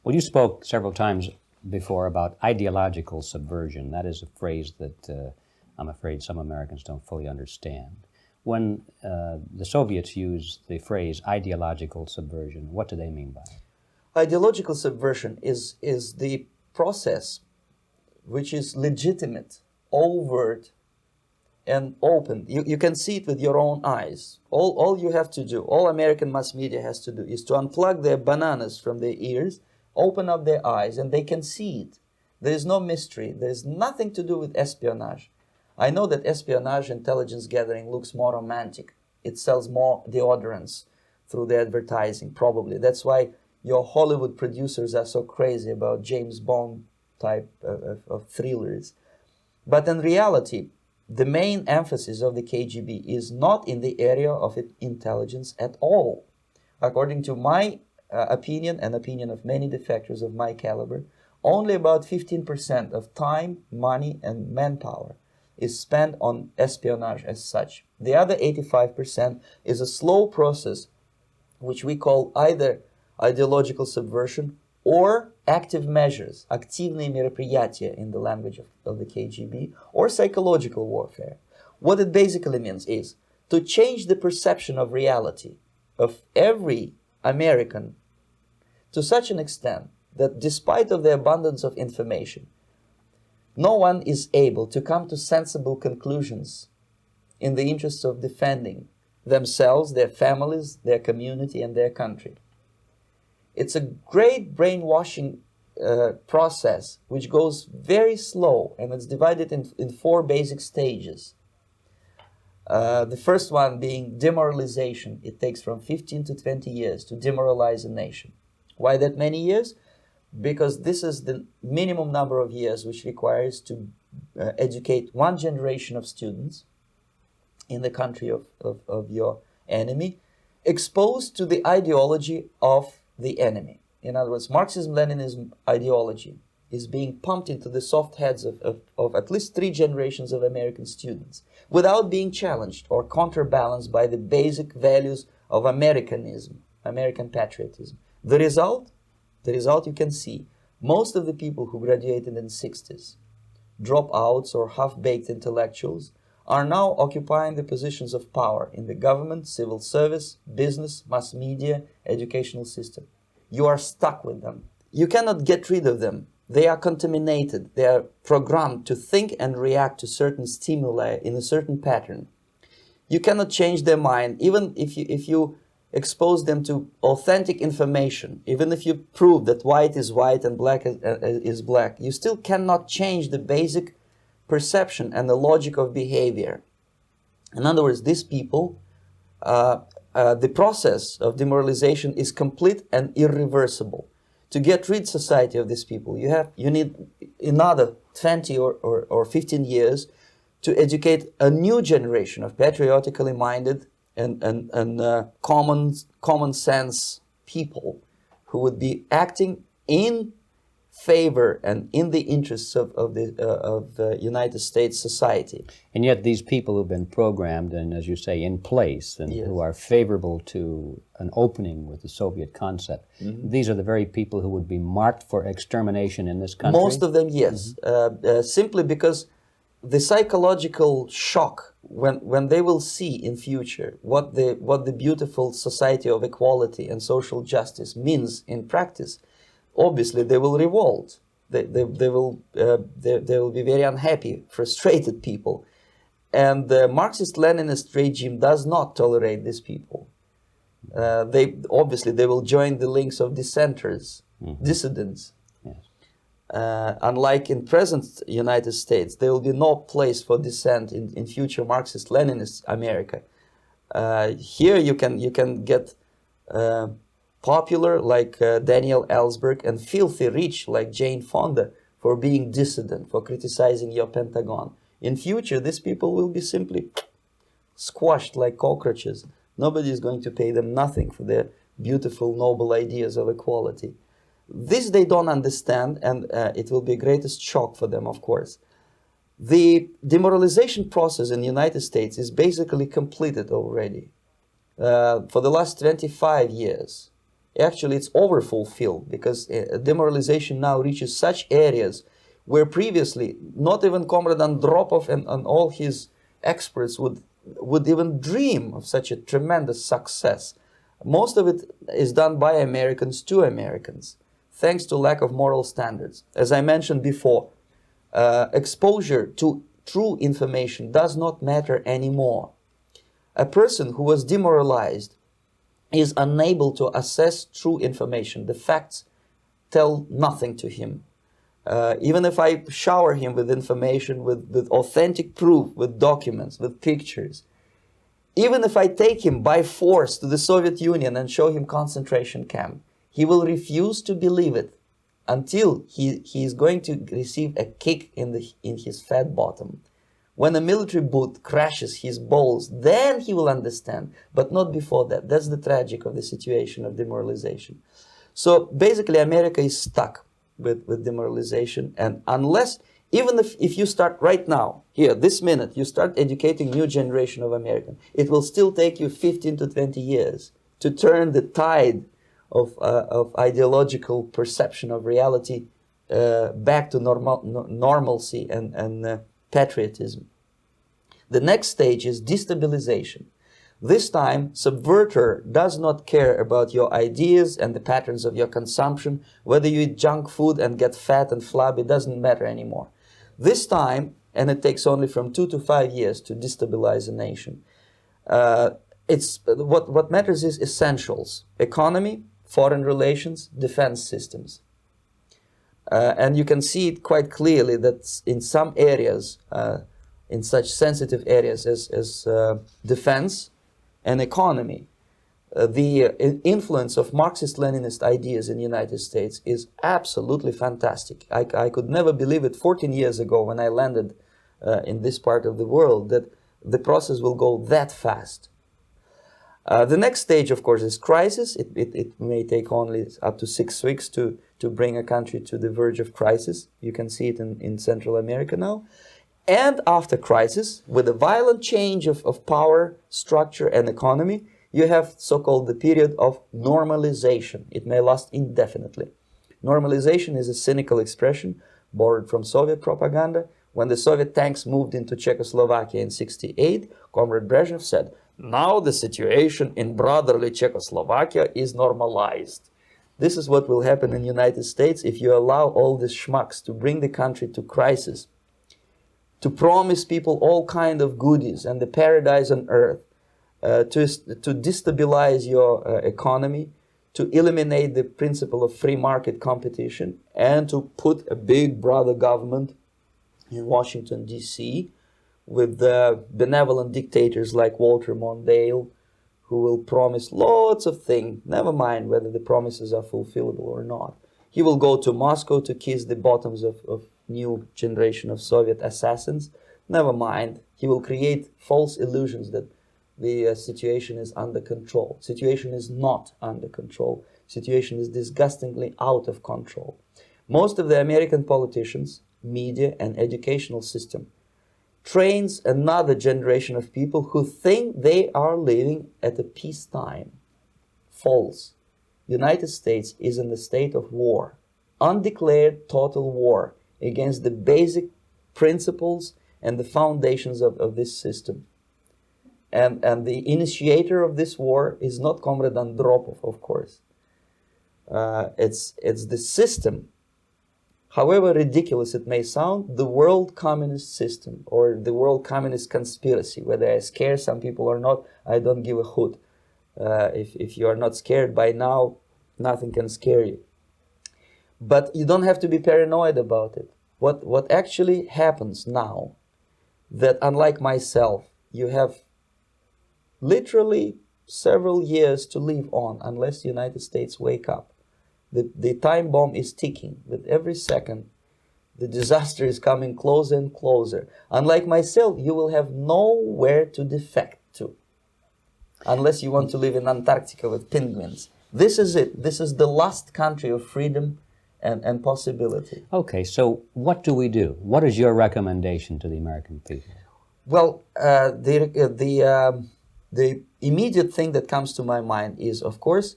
Well, you spoke several times before about ideological subversion. That is a phrase that I'm afraid some Americans don't fully understand. When the Soviets used the phrase ideological subversion, what do they mean by it? Ideological subversion is the process which is legitimate, overt, and open. You can see it with your own eyes. All you have to do, all American mass media has to do, is to unplug their bananas from their ears, open up their eyes, and they can see it. There is no mystery. There is nothing to do with espionage. I know that espionage intelligence gathering looks more romantic. It sells more deodorants through the advertising, probably. That's why your Hollywood producers are so crazy about James Bond type of thrillers. But in reality, the main emphasis of the KGB is not in the area of intelligence at all. According to my opinion and opinion of many defectors of my caliber, only about 15% of time, money, and manpower is spent on espionage as such. The other 85% is a slow process which we call either ideological subversion or active measures, активные мероприятия in the language of the KGB, or psychological warfare. What it basically means is to change the perception of reality of every American to such an extent that despite of the abundance of information, no one is able to come to sensible conclusions in the interests of defending themselves, their families, their community, and their country. It's a great brainwashing process which goes very slow, and it's divided in 4 basic stages. The first one being demoralization. It takes from 15 to 20 years to demoralize a nation. Why that many years? Because this is the minimum number of years which requires to educate one generation of students in the country of your enemy, exposed to the ideology of the enemy. In other words, Marxism-Leninism ideology is being pumped into the soft heads of at least 3 generations of American students without being challenged or counterbalanced by the basic values of Americanism, American patriotism. The result you can see. Most of the people who graduated in the 60s, dropouts or half-baked intellectuals, are now occupying the positions of power in the government, civil service, business, mass media, educational system. You are stuck with them. You cannot get rid of them. They are contaminated. They are programmed to think and react to certain stimuli in a certain pattern. You cannot change their mind, even if you expose them to authentic information, even if you prove that white is white and black is black, you still cannot change the basic perception and the logic of behavior. In other words, these people, the process of demoralization is complete and irreversible. To get rid society of these people, you need another 20 or 15 years to educate a new generation of patriotically minded and common sense people who would be acting in favor and in the interests of the United States society. And yet these people who've been programmed and, as you say, in place and Yes. who are favorable to an opening with the Soviet concept, these are the very people who would be marked for extermination in this country? Most of them, yes. Simply because the psychological shock when they will see in future what the beautiful society of equality and social justice means in practice, obviously they will revolt. They will be very unhappy, frustrated people, and the Marxist-Leninist regime does not tolerate these people. They will join the links of dissenters, dissidents. Unlike in present United States, there will be no place for dissent in future Marxist-Leninist America. Here you can get popular like Daniel Ellsberg and filthy rich like Jane Fonda for being dissident, for criticizing your Pentagon. In future, these people will be simply squashed like cockroaches. Nobody is going to pay them nothing for their beautiful, noble ideas of equality. This they don't understand, and it will be a greatest shock for them, of course. The demoralization process in the United States is basically completed already. For the last 25 years, Actually, it's overfulfilled, because demoralization now reaches such areas where previously not even Comrade Andropov and all his experts would even dream of such a tremendous success. Most of it is done by Americans to Americans, thanks to lack of moral standards. As I mentioned before, exposure to true information does not matter anymore. A person who was demoralized is unable to assess true information. The facts tell nothing to him. Even if I shower him with information, with authentic proof, with documents, with pictures, even if I take him by force to the Soviet Union and show him concentration camp, he will refuse to believe it until he is going to receive a kick in his fat bottom. When a military boot crashes his balls, then he will understand, but not before that. That's the tragic of the situation of demoralization. So basically, America is stuck with demoralization, and unless, even if you start right now, here, this minute, you start educating new generation of Americans, it will still take you 15 to 20 years to turn the tide of ideological perception of reality back to normalcy and patriotism. The next stage is destabilization. This time, subverter does not care about your ideas and the patterns of your consumption. Whether you eat junk food and get fat and flabby, doesn't matter anymore. This time, and it takes only from 2 to 5 years to destabilize a nation, what matters is essentials: economy, foreign relations, defense systems. And you can see it quite clearly that in some areas, in such sensitive areas as defense and economy, the influence of Marxist-Leninist ideas in the United States is absolutely fantastic. I could never believe it 14 years ago when I landed in this part of the world, that the process will go that fast. The next stage, of course, is crisis. It may take only up to 6 weeks to bring a country to the verge of crisis. You can see it in Central America now. And after crisis, with a violent change of power, structure, and economy, you have so-called the period of normalization. It may last indefinitely. Normalization is a cynical expression borrowed from Soviet propaganda. When the Soviet tanks moved into Czechoslovakia in '68, Comrade Brezhnev said, "Now the situation in brotherly Czechoslovakia is normalized." This is what will happen in the United States if you allow all these schmucks to bring the country to crisis, to promise people all kind of goodies and the paradise on earth, to destabilize your economy, to eliminate the principle of free market competition, and to put a big brother government in Washington, D.C., with benevolent dictators like Walter Mondale, who will promise lots of things, never mind whether the promises are fulfillable or not. He will go to Moscow to kiss the bottoms of new generation of Soviet assassins. Never mind. He will create false illusions that the situation is under control. Situation is not under control. Situation is disgustingly out of control. Most of the American politicians, media, and educational system trains another generation of people who think they are living at a peacetime. False. The United States is in a state of war, undeclared total war against the basic principles and the foundations of this system. And the initiator of this war is not Comrade Andropov, of course. It's the system. However ridiculous it may sound, the world communist system or the world communist conspiracy, whether I scare some people or not, I don't give a hoot. If you are not scared by now, nothing can scare you. But you don't have to be paranoid about it. What actually happens now, that unlike myself, you have literally several years to live on unless the United States wake up. The time bomb is ticking. With every second, the disaster is coming closer and closer. Unlike myself, you will have nowhere to defect to, unless you want to live in Antarctica with penguins. This is it. This is the last country of freedom and possibility. Okay, so what do we do? What is your recommendation to the American people? Well, the immediate thing that comes to my mind is, of course,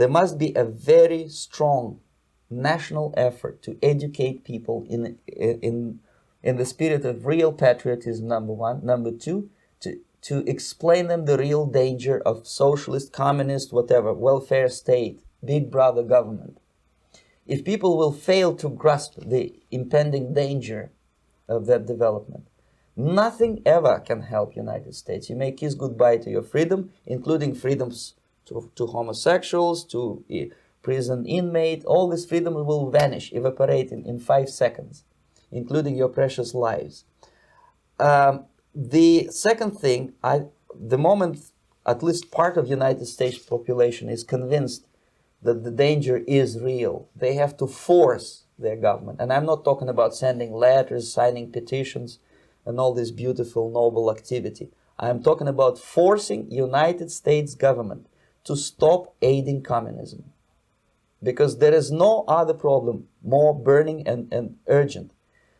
There must be a very strong national effort to educate people in the spirit of real patriotism, number one. Number two, to explain them the real danger of socialist, communist, whatever, welfare state, big brother government. If people will fail to grasp the impending danger of that development, nothing ever can help United States. You may kiss goodbye to your freedom, including freedoms to homosexuals, to prison inmate. All this freedom will vanish, evaporate in 5 seconds, including your precious lives. The second thing, the moment at least part of United States population is convinced that the danger is real, they have to force their government. And I'm not talking about sending letters, signing petitions, and all this beautiful, noble activity. I'm talking about forcing United States government to stop aiding communism. Because there is no other problem more burning and urgent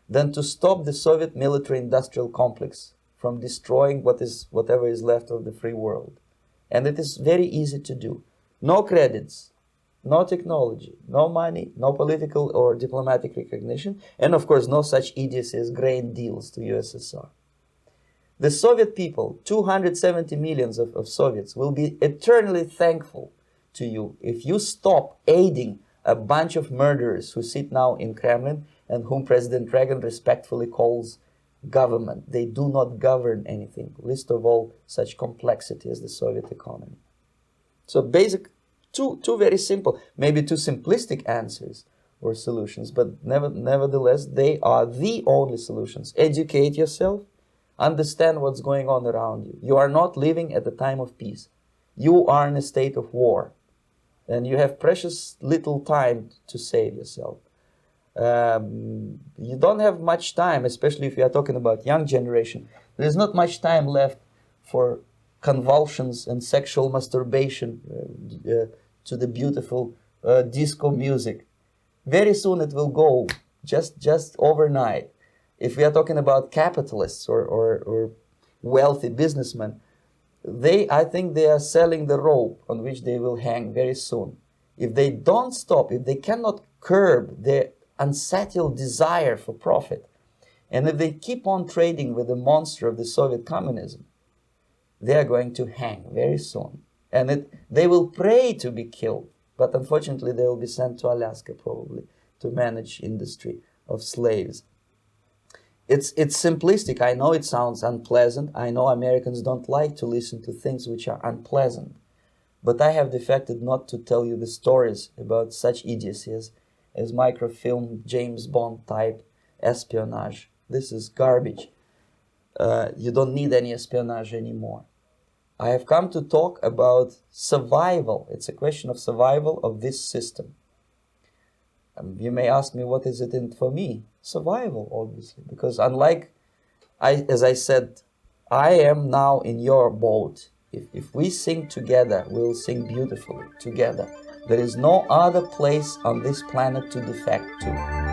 than to stop the Soviet military-industrial complex from destroying whatever is left of the free world. And it is very easy to do. No credits, no technology, no money, no political or diplomatic recognition, and of course no such idiocy as grain deals to USSR. The Soviet people, 270 millions of Soviets, will be eternally thankful to you if you stop aiding a bunch of murderers who sit now in Kremlin and whom President Reagan respectfully calls government. They do not govern anything, least of all such complexity as the Soviet economy. So basic, two very simple, maybe too simplistic answers or solutions, but nevertheless, they are the only solutions. Educate yourself, understand what's going on around you. You are not living at a time of peace. You are in a state of war, and you have precious little time to save yourself. You don't have much time, especially if you are talking about young generation. There is not much time left for convulsions and sexual masturbation to the beautiful disco music. Very soon it will go, just overnight. If we are talking about capitalists or wealthy businessmen, I think they are selling the rope on which they will hang very soon. If they don't stop, if they cannot curb their unsettled desire for profit, and if they keep on trading with the monster of the Soviet communism, they are going to hang very soon. And they will pray to be killed, but unfortunately they will be sent to Alaska probably to manage industry of slaves. It's simplistic. I know it sounds unpleasant. I know Americans don't like to listen to things which are unpleasant. But I have defected not to tell you the stories about such idiocies as microfilm, James Bond type espionage. This is garbage. You don't need any espionage anymore. I have come to talk about survival. It's a question of survival of this system. You may ask me, what is it in for me? Survival, obviously, because unlike, as I said, I am now in your boat. If we sing together, we'll sing beautifully together. There is no other place on this planet to defect to.